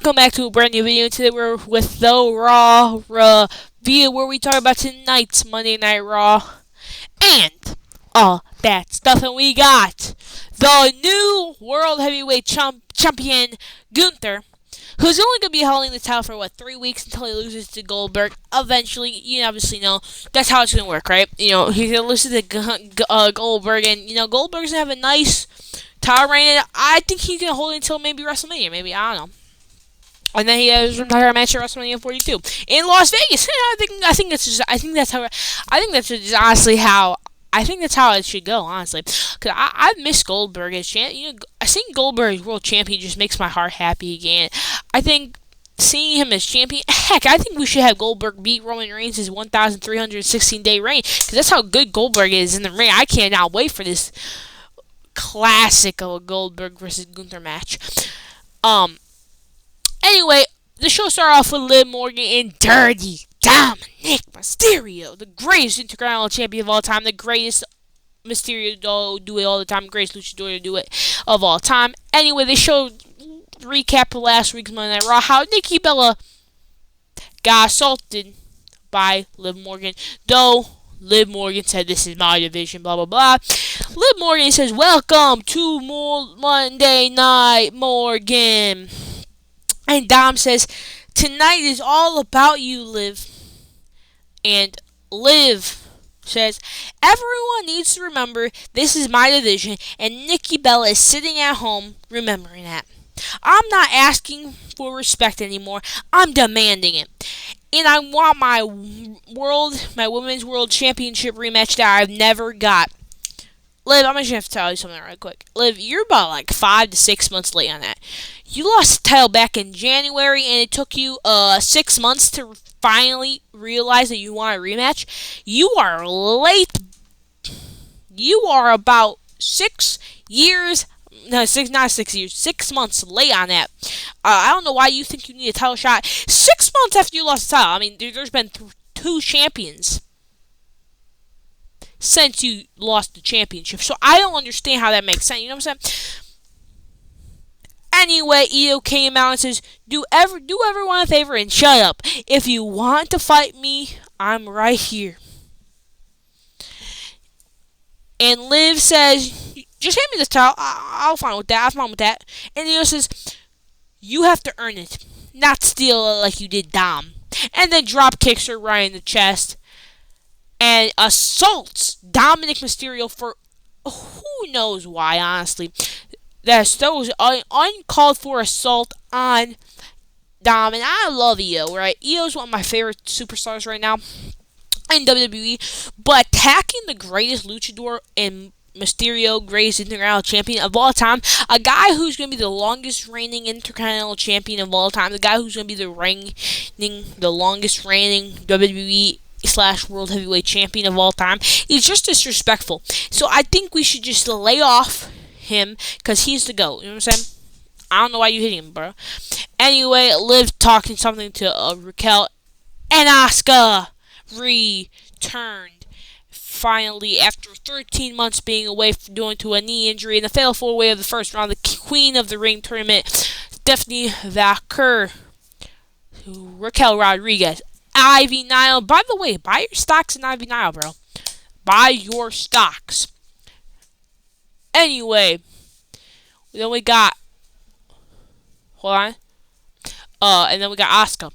Welcome back to a brand new video. Today we're with the Raw review where we talk about tonight's Monday Night Raw and all that stuff. And we got the new World Heavyweight Champion Gunther, who's only going to be holding the title for 3 weeks until he loses to Goldberg. Eventually, you obviously know that's how it's going to work, right? He's going to lose to Goldberg, and Goldberg's going to have a nice title reign. And I think he's going to hold it until maybe WrestleMania. Maybe, I don't know. And then he has his entire match at WrestleMania 42 in Las Vegas. I think that's how it should go, honestly. Cause I miss Goldberg as champion. Seeing Goldberg as world champion just makes my heart happy again. I think seeing him as champion, heck, I think we should have Goldberg beat Roman Reigns' 1,316-day reign. Cause that's how good Goldberg is in the ring. I cannot wait for this classic of a Goldberg versus Gunther match. Anyway, the show started off with Liv Morgan and Dirty Dominic Mysterio, the greatest Intercontinental Champion of all time, the greatest Mysterio to do it all the time, greatest luchador to do it of all time. Anyway, they showed recap of last week's Monday Night Raw, how Nikki Bella got assaulted by Liv Morgan, though Liv Morgan said, "This is my division," blah, blah, blah. Liv Morgan says, "Welcome to Monday Night Morgan." And Dom says, "Tonight is all about you, Liv." And Liv says, "Everyone needs to remember this is my division, and Nikki Bella is sitting at home remembering that. I'm not asking for respect anymore. I'm demanding it. And I want my women's world championship rematch that I've never got." Liv, I'm just going to have to tell you something right quick. Liv, you're about 5 to 6 months late on that. You lost the title back in January, and it took you 6 months to finally realize that you want a rematch. You are late. You are about 6 years. No, not 6 years. 6 months late on that. I don't know why you think you need a title shot 6 months after you lost the title. I mean, there's been 2 champions since you lost the championship. So I don't understand how that makes sense. You know what I'm saying? Anyway, Io came out and says, do everyone a favor and shut up. If you want to fight me, I'm right here. And Liv says, "Just hand me the title. I'll fine with that. I'm fine with that." And Io says, "You have to earn it, not steal it like you did Dom." And then drop kicks her right in the chest and assaults Dominic Mysterio for who knows why, honestly. That was an uncalled for assault on Dom, and I love Io, right? Io's one of my favorite superstars right now in WWE, but attacking the greatest luchador in Mysterio, greatest Intercontinental Champion of all time, a guy who's going to be the longest reigning Intercontinental Champion of all time, the guy who's going to be the longest reigning WWE / World Heavyweight Champion of all time, is just disrespectful. So I think we should just lay off him, because he's the GOAT. You know what I'm saying? I don't know why you hit him, bro. Anyway, Liv talking something to Raquel, and Asuka returned finally after 13 months being away due to a knee injury in the fatal 4-way of the first round. The Queen of the Ring tournament, Stephanie Vaquer, Raquel Rodriguez, Ivy Nile. By the way, buy your stocks in Ivy Nile, bro. Buy your stocks. Anyway, then we got, hold on, and then we got Asuka.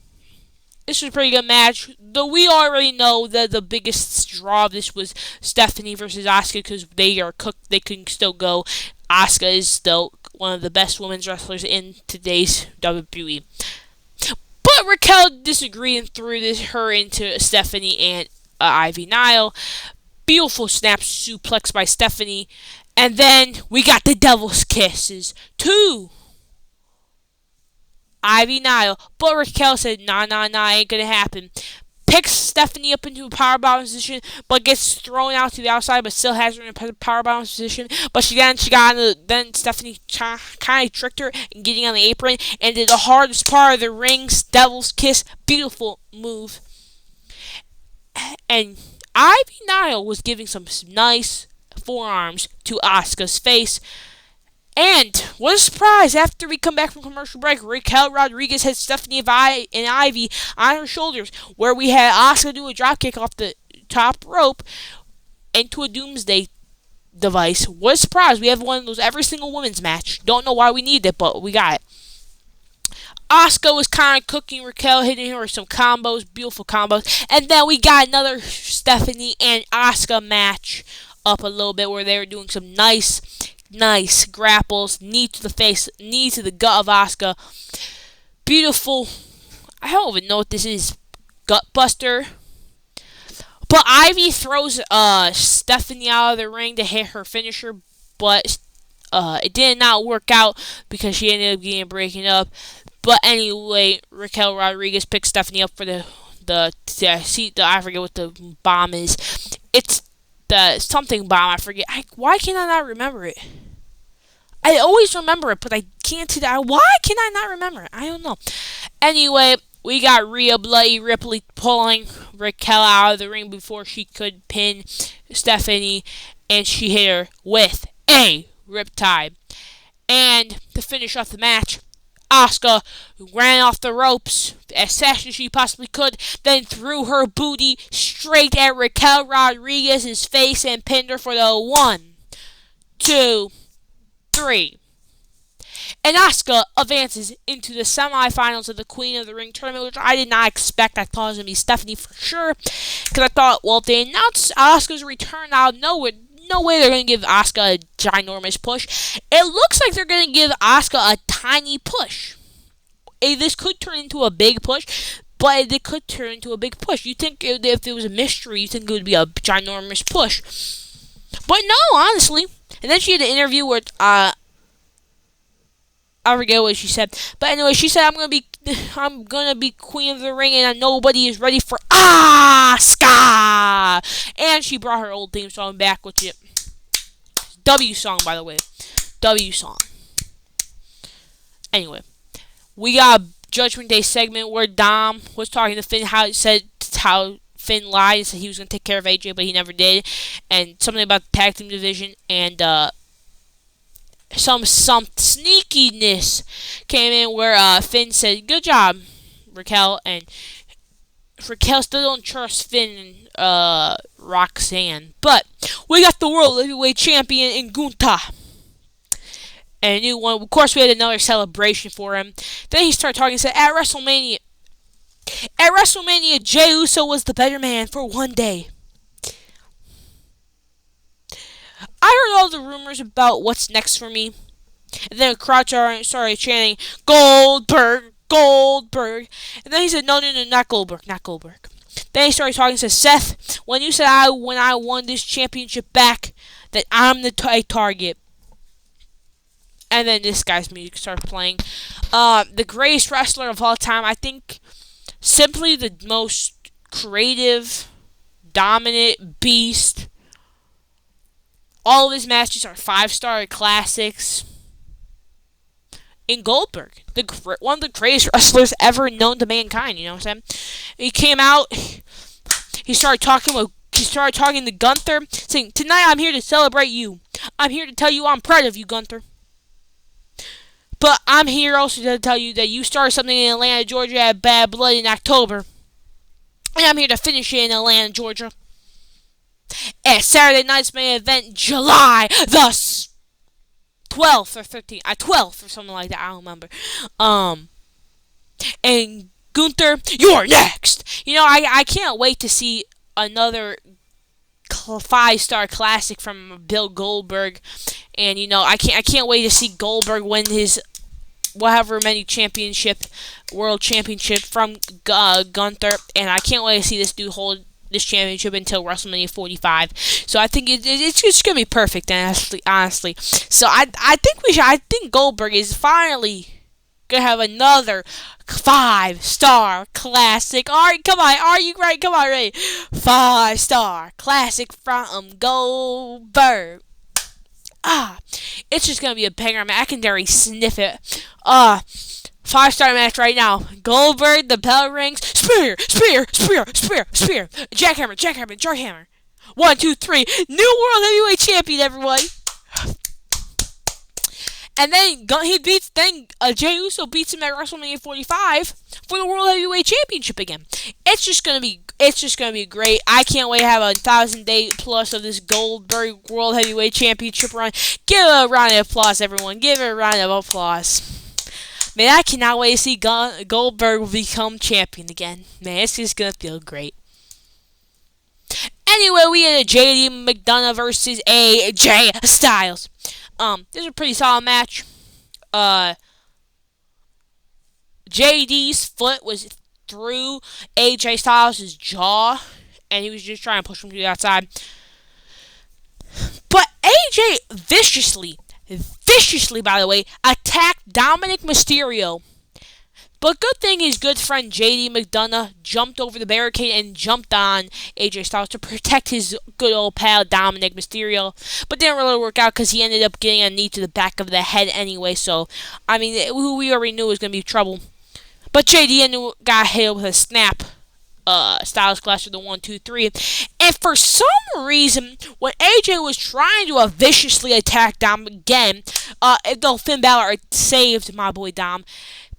This was a pretty good match, though we already know that the biggest draw of this was Stephanie versus Asuka, because they are cooked, they can still go. Asuka is still one of the best women's wrestlers in today's WWE. But Raquel disagreed and threw her into Stephanie and Ivy Nile. Beautiful snap suplex by Stephanie. And then we got the Devil's Kisses to Ivy Nile. But Raquel said, nah, ain't gonna happen. Picks Stephanie up into a powerbomb position, but gets thrown out to the outside, but still has her in a powerbomb position. But then Stephanie kind of tricked her in getting on the apron and did the hardest part of the ring's Devil's Kiss. Beautiful move. And Ivy Nile was giving some nice forearms to Asuka's face. And what a surprise! After we come back from commercial break, Raquel Rodriguez had Stephanie and Ivy on her shoulders, where we had Asuka do a dropkick off the top rope into a doomsday device. What a surprise! We have one of those every single women's match. Don't know why we need it, but we got it. Asuka was kind of cooking Raquel, hitting her with some combos, beautiful combos. And then we got another Stephanie and Asuka match up a little bit where they were doing some nice grapples, knee to the face, knee to the gut of Asuka. Beautiful. I don't even know what this is. Gut buster. But Ivy throws Stephanie out of the ring to hit her finisher, but it did not work out because she ended up getting breaking up. But anyway, Raquel Rodriguez picks Stephanie up for the seat. I forget what the bomb is. It's the something bomb. I forget. Why can I not remember it? I always remember it, but I can't. Why can I not remember it? I don't know. Anyway, we got Rhea Bloody Ripley pulling Raquel out of the ring before she could pin Stephanie, and she hit her with a riptide. And to finish off the match, Asuka ran off the ropes as fast as she possibly could, then threw her booty straight at Raquel Rodriguez's face and pinned her for the 1, 2, 3. And Asuka advances into the semifinals of the Queen of the Ring tournament, which I did not expect. I thought it was going to be Stephanie for sure, because I thought, well, if they announced Asuka's return out of nowhere, no way they're going to give Asuka a ginormous push. It looks like they're going to give Asuka a tiny push. This could turn into a big push, but it could turn into a big push. You think if it was a mystery, you think it would be a ginormous push. But no, honestly. And then she had an interview where, I forget what she said. But anyway, she said, I'm gonna be Queen of the Ring, and nobody is ready for Asuka. And she brought her old theme song back, which is W song, by the way. W song. Anyway, we got a Judgment Day segment where Dom was talking to Finn, how Finn lied and said he was gonna take care of AJ, but he never did, and something about the tag team division, and some sneakiness came in where Finn said, "Good job, Raquel," and Raquel still don't trust Finn and Roxanne. But we got the World Heavyweight Champion in Gunther. And a new one. Of course, we had another celebration for him. Then he started talking and said, At WrestleMania, Jey Uso was the better man for one day. I heard all the rumors about what's next for me. And then the crowd started chanting, Goldberg, Goldberg. And then he said, no, not Goldberg, not Goldberg. Then he started talking and said, Seth, when you said when I won this championship back, that I'm the target. And then this guy's music started playing. The greatest wrestler of all time, I think, simply the most creative, dominant beast. All of his matches are 5-star classics. In Goldberg, one of the greatest wrestlers ever known to mankind. You know what I'm saying? He came out. He started talking to Gunther, saying, "Tonight I'm here to celebrate you. I'm here to tell you I'm proud of you, Gunther. But I'm here also to tell you that you started something in Atlanta, Georgia at Bad Blood in October. And I'm here to finish it in Atlanta, Georgia. At Saturday night's main event, July the 12th or 13th. 12th or something like that. I don't remember. And Gunther, you're next. You know, I can't wait to see another 5-star classic from Bill Goldberg. And, you know, I can't wait to see Goldberg win his however many world championship from Gunther. And I can't wait to see this dude hold this championship until WrestleMania 45. So I think it's just gonna be perfect, honestly. So I think Goldberg is finally gonna have another 5-star classic. Alright, come on, are you ready? Come on, ready? 5-star classic from Goldberg. It's just gonna be a banger, man. I can already sniff it. 5-star match right now. Goldberg, the bell rings. Spear. Jackhammer. 1, 2, 3. New World Heavyweight Champion, everyone. And then Jey Uso beats him at WrestleMania 45 for the World Heavyweight Championship again. It's just gonna be great. I can't wait to have 1,000-day plus of this Goldberg World Heavyweight Championship run. Give it a round of applause, everyone. Give it a round of applause. Man, I cannot wait to see Goldberg become champion again. Man, it's just gonna feel great. Anyway, we had a JD McDonough versus AJ Styles. This is a pretty solid match. JD's foot was through AJ Styles' jaw, and he was just trying to push him to the outside. But AJ viciously, by the way, attacked Dominic Mysterio. But good thing his good friend JD McDonough jumped over the barricade and jumped on AJ Styles to protect his good old pal Dominic Mysterio. But didn't really work out because he ended up getting a knee to the back of the head anyway. So, I mean, who we already knew was going to be trouble. But JD got hit with a snap. Styles Clash with the 1, 2, 3. And for some reason, when AJ was trying to viciously attack Dom again, though Finn Balor saved my boy Dom,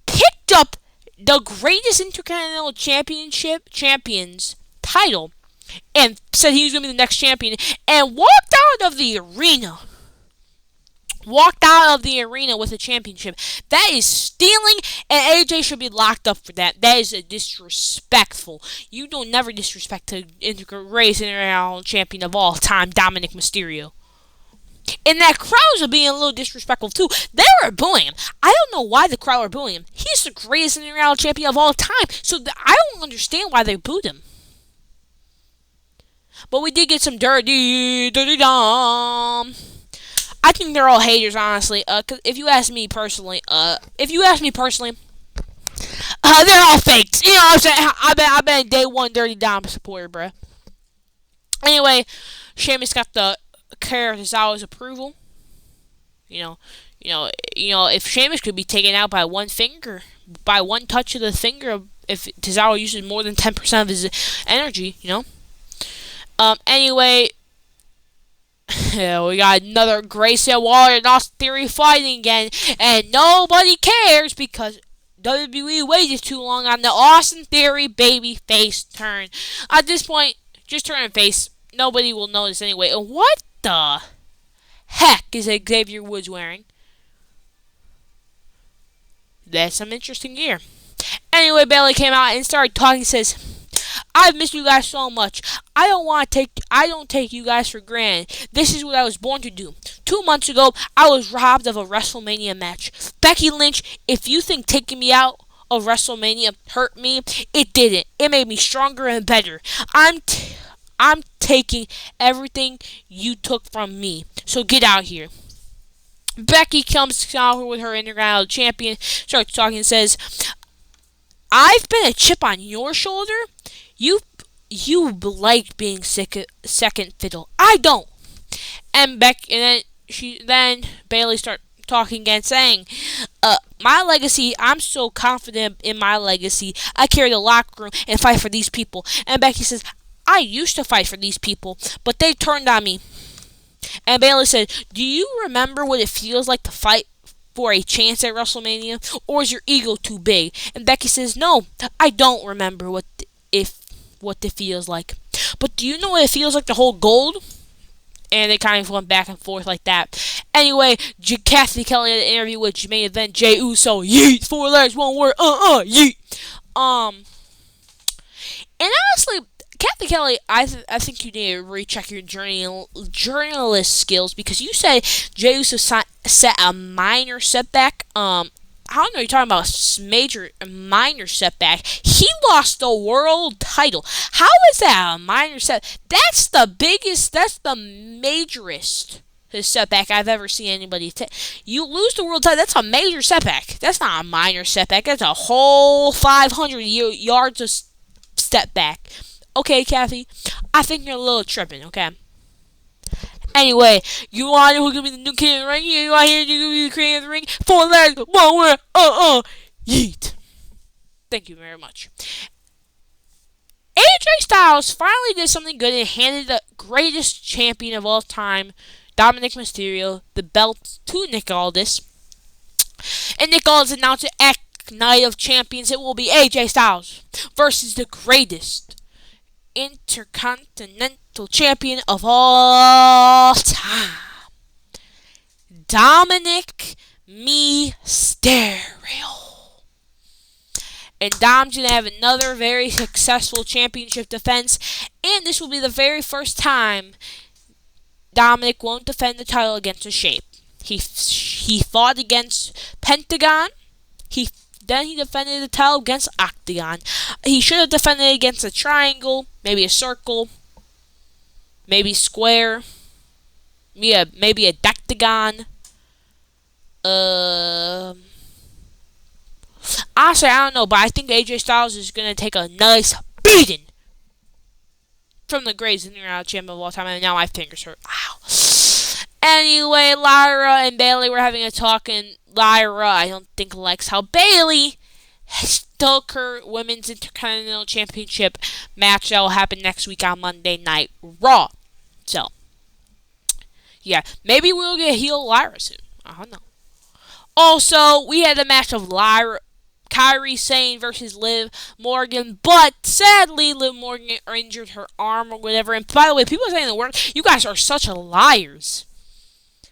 picked up the greatest Intercontinental Champions title and said he was going to be the next champion and walked out of the arena. With a championship. That is stealing, and AJ should be locked up for that. That is disrespectful. You don't never disrespect the greatest Intercontinental Champion of all time, Dominic Mysterio. And that crowd was being a little disrespectful too. They were booing him. I don't know why the crowd were booing him. He's the greatest Intercontinental Champion of all time. So I don't understand why they booed him. But we did get some dirty dum. I think they're all haters, honestly. Cause if you ask me personally, they're all fakes. You know what I'm saying? I've been a day one Dirty Dom supporter, bruh. Anyway, Sheamus got the Tozawa's approval. You know, if Sheamus could be taken out by one touch of the finger, if Tozawa uses more than 10% of his energy, Anyway, we got another Grayson Waller and Austin Theory fighting again, and nobody cares because WWE waited too long on the Austin Theory baby face turn. At this point, just turn face. Nobody will notice anyway. And what the heck is Xavier Woods wearing? That's some interesting gear. Anyway, Bayley came out and started talking. Says, "I've missed you guys so much. I don't take you guys for granted. This is what I was born to do. 2 months ago, I was robbed of a WrestleMania match. Becky Lynch, if you think taking me out of WrestleMania hurt me, it didn't. It made me stronger and better. I'm taking everything you took from me. So get out here." Becky comes out with her Intercontinental Champion, starts talking and says, "I've been a chip on your shoulder. You like being second fiddle. I don't." And then Bayley starts talking again, saying, "My legacy, I'm so confident in my legacy. I carry the locker room and fight for these people." And Becky says, "I used to fight for these people, but they turned on me." And Bayley said, "Do you remember what it feels like to fight for a chance at WrestleMania? Or is your ego too big?" And Becky says, "No, I don't remember what it feels like. But do you know what it feels like to hold gold?" And they kind of went back and forth like that. Anyway, Kathy Kelly had an interview with Jermaine Event, Jey Uso, yeet, 4 letters, 1 word, yeet. And honestly, Kathy Kelly, I think you need to recheck your journalist skills, because you said Jey Uso set a minor setback. I don't know, you're talking about a minor setback. He lost the world title. How is that a minor setback? That's the majorest setback I've ever seen anybody take. You lose the world title, that's a major setback. That's not a minor setback. That's a whole 500 yards of step back. Okay, Kathy, I think you're a little tripping, okay? Anyway, you want to know who's going to be the new king of the ring? You want to hear who's going to be the king of the ring? 4 letters, 1 word, yeet. Thank you very much. AJ Styles finally did something good and handed the greatest champion of all time, Dominic Mysterio, the belt to Nick Aldis. And Nick Aldis announced it at Night of Champions. It will be AJ Styles versus the greatest Intercontinental Champion of all time, Dominic Mysterio. And Dom's going to have another very successful championship defense. And this will be the very first time Dominic won't defend the title against a shape. He fought against Pentagon. Then he defended the title against Octagon. He should have defended it against a triangle, maybe a circle, maybe square, maybe a dectagon. Honestly, I don't know, but I think AJ Styles is going to take a nice beating from the greatest Intercontinental Champion of all time, and now my fingers hurt. Ow. Anyway, Lyra and Bayley were having a talk, and Lyra, I don't think, likes how Bayley took her Women's Intercontinental Championship match that will happen next week on Monday Night Raw. So, yeah, maybe we'll get heel Lyra soon. I don't know. Also, we had a match of Kairi Sane versus Liv Morgan, but sadly, Liv Morgan injured her arm or whatever. And by the way, people are saying the word, you guys are such liars.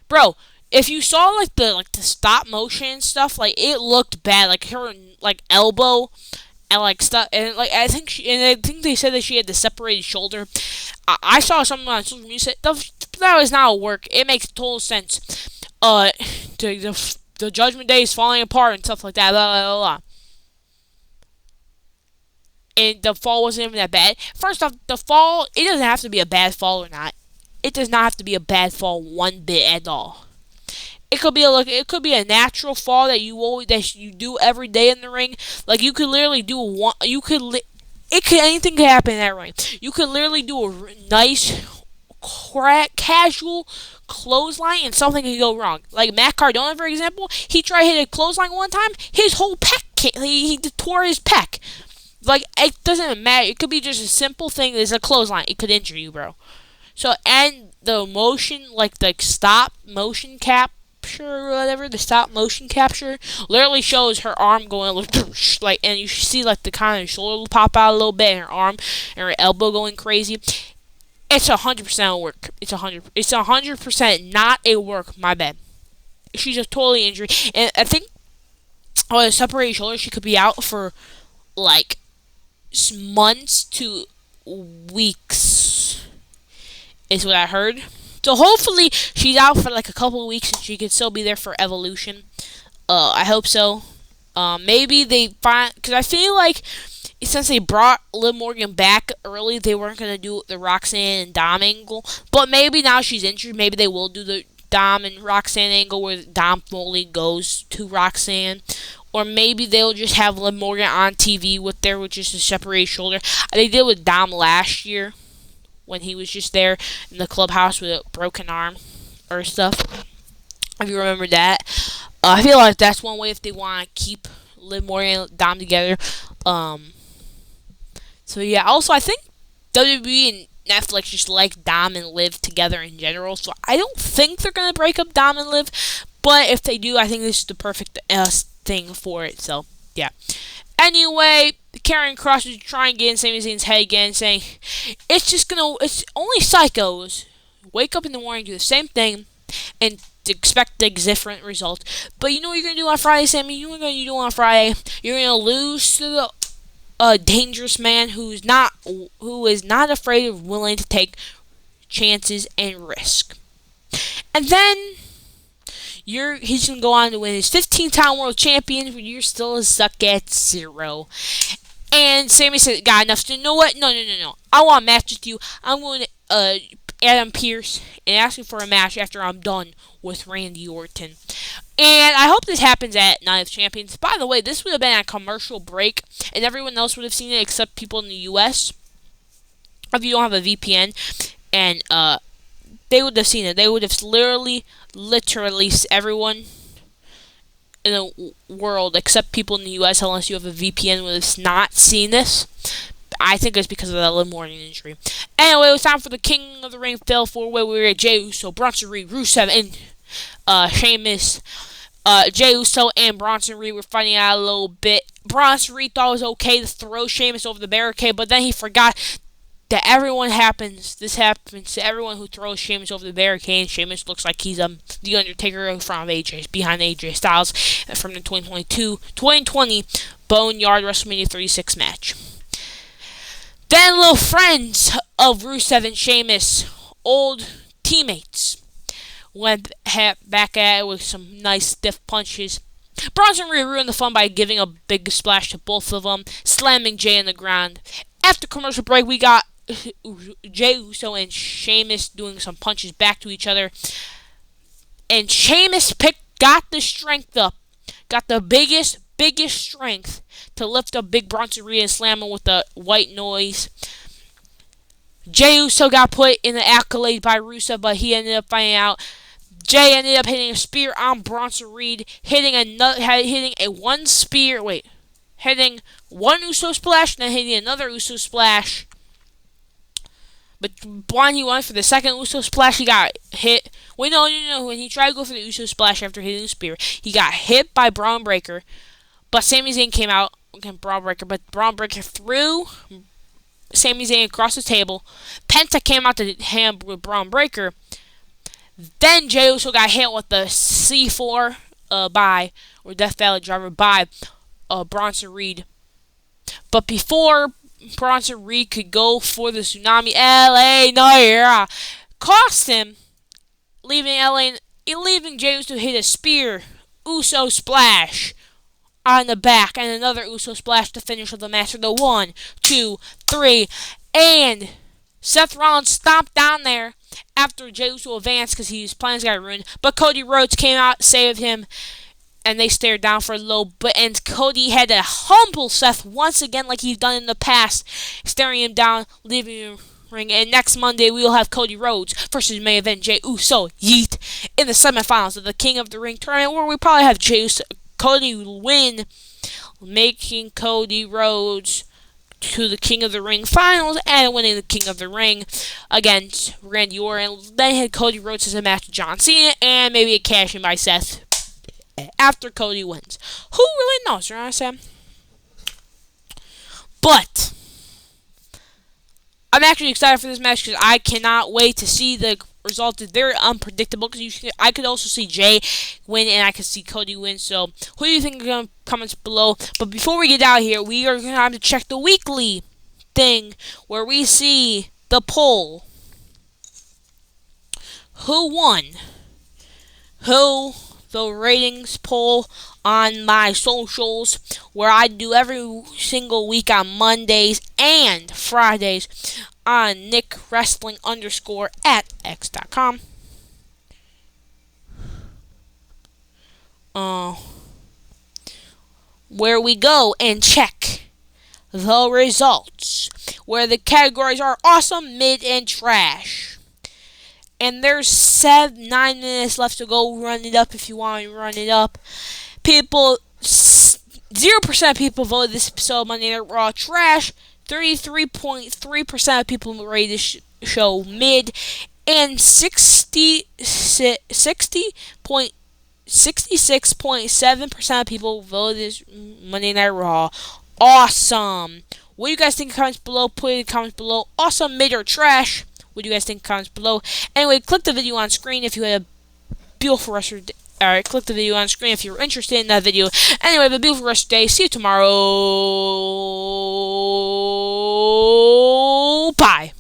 Bro, if you saw like the stop motion stuff, like it looked bad, like her elbow and like stuff, and like I think they said that she had the separated shoulder. I saw something on social media that was not a work. It makes total sense. The Judgment Day is falling apart and stuff like that. Blah, blah, blah, blah. And the fall wasn't even that bad. First off, the fall, it doesn't have to be a bad fall or not. It does not have to be a bad fall one bit at all. It could be a natural fall that you do every day in the ring. Like you could literally do anything could happen in that ring. You could literally do a nice casual clothesline and something could go wrong. Like Matt Cardona, for example, he tried to hit a clothesline one time, his whole pec he tore his pec. Like it doesn't matter. It could be just a simple thing. There's a clothesline. It could injure you, bro. So and the motion, like the stop motion capture or whatever, the stop motion capture literally shows her arm going like, and you see like the kind of shoulder pop out a little bit, and her arm and her elbow going crazy. It's 100% a work. It's 100% not a work. My bad. She's just totally injured, and I think on a separated shoulder, she could be out for like months to weeks, is what I heard. So hopefully she's out for like a couple of weeks and she can still be there for Evolution. I hope so. Maybe they find, because I feel like since they brought Liv Morgan back early, they weren't going to do the Roxanne and Dom angle. But maybe now she's injured, maybe they will do the Dom and Roxanne angle where Dom fully goes to Roxanne. Or maybe they'll just have Liv Morgan on TV with just a separated shoulder. They did with Dom last year when he was just there in the clubhouse with a broken arm or stuff. If you remember that. I feel like that's one way if they want to keep Liv Morgan and Dom together. So yeah, also I think WWE and Netflix just like Dom and Liv together in general. So I don't think they're going to break up Dom and Liv. But if they do, I think this is the perfect thing for it. So yeah. Anyway, Karen Cross is trying to get in Sami Zayn's head again, saying it's only psychos wake up in the morning, do the same thing, and expect a different result. But you know what you're gonna do on Friday, Sammy? You know what you're gonna do on Friday? You're gonna lose to the dangerous man who is not afraid of willing to take chances and risk. And then he's going to go on to win his 15-time world champion, but you're still stuck at 0. And Sammy said, got enough. So you know what? No. I want a match with you. I'm going to Adam Pearce and asking for a match after I'm done with Randy Orton. And I hope this happens at Night of Champions. By the way, this would have been a commercial break, and everyone else would have seen it except people in the U.S. If you don't have a VPN, and they would have seen it. They would have literally everyone in the world except people in the U.S. unless you have a VPN would have not seen this. I think it's because of that Liv Morgan injury. Anyway, it was time for the King of the Ring Fatal 4-Way. We were at Jey Uso, Bronson Reed, Rusev, and Sheamus. Jey Uso and Bronson Reed were fighting out a little bit. Bronson Reed thought it was okay to throw Sheamus over the barricade, but then he forgot that this happens to everyone who throws Sheamus over the barricade. Sheamus looks like he's the Undertaker in front of behind AJ Styles from the 2020 Boneyard WrestleMania 36 match. Then little friends of Rusev and Sheamus, old teammates, went back at it with some nice stiff punches. Bronson Reed ruined the fun by giving a big splash to both of them, slamming Jay on the ground. After commercial break, we got Jey Uso and Sheamus doing some punches back to each other. And Sheamus got the strength up. Got the biggest strength to lift up big Bronson Reed and slam him with the white noise. Jey Uso got put in the accolade by Rusev, but he ended up finding out. Jay ended up hitting a spear on Bronson Reed, hitting one Uso splash, and then hitting another Uso splash. But when he went for the second Uso splash, he got hit. Wait, no. When he tried to go for the Uso splash after hitting the spear, he got hit by Braun Breaker. But Sami Zayn came out against Braun Breaker, but Braun Breaker threw Sami Zayn across the table. Penta came out to hand with Braun Breaker. Then Jey Uso got hit with the C4 Death Valley Driver by Bronson Reed. But before Bronson Reed could go for the Tsunami LA Naira, cost him, leaving Jey Uso to hit a spear Uso splash on the back and another Uso splash to finish with the match for the 1, 2, 3, and Seth Rollins stomped down there after Jey Uso advanced because his plans got ruined. But Cody Rhodes came out, saved him, and they stared down for a little bit. And Cody had to humble Seth once again like he's done in the past, staring him down, leaving him ring. And next Monday, we will have Cody Rhodes versus main event Jey Uso Yeet in the semifinals of the King of the Ring tournament, where we probably have Cody win, making Cody Rhodes to the King of the Ring finals and winning the King of the Ring against Randy Orton. Then had Cody Rhodes as a match with John Cena and maybe a cash in by Seth after Cody wins. Who really knows, you know what I'm saying? But I'm actually excited for this match because I cannot wait to see the result. Is very unpredictable because I could also see Jay win and I could see Cody win. So who do you think are in the comments below? But before we get out here, we are going to have to check the weekly thing where we see the poll. Who won? The ratings poll on my socials, where I do every single week on Mondays and Fridays on NickWrestling_ at x.com. Where we go and check the results, where the categories are awesome, mid, and trash. And there's 9 minutes left to go. Run it up if you want to run it up. 0% of people voted this episode Monday Night Raw trash. 33.3% of people rated this show mid. And 66.7% of people voted this Monday Night Raw awesome. What do you guys think in the comments below? Put it in the comments below. Awesome, mid, or trash. What do you guys think in the comments below? Anyway, click the video on screen if you had a beautiful rest of your day. Alright, click the video on screen if you're interested in that video. Anyway, have a beautiful rest of the day. See you tomorrow. Bye.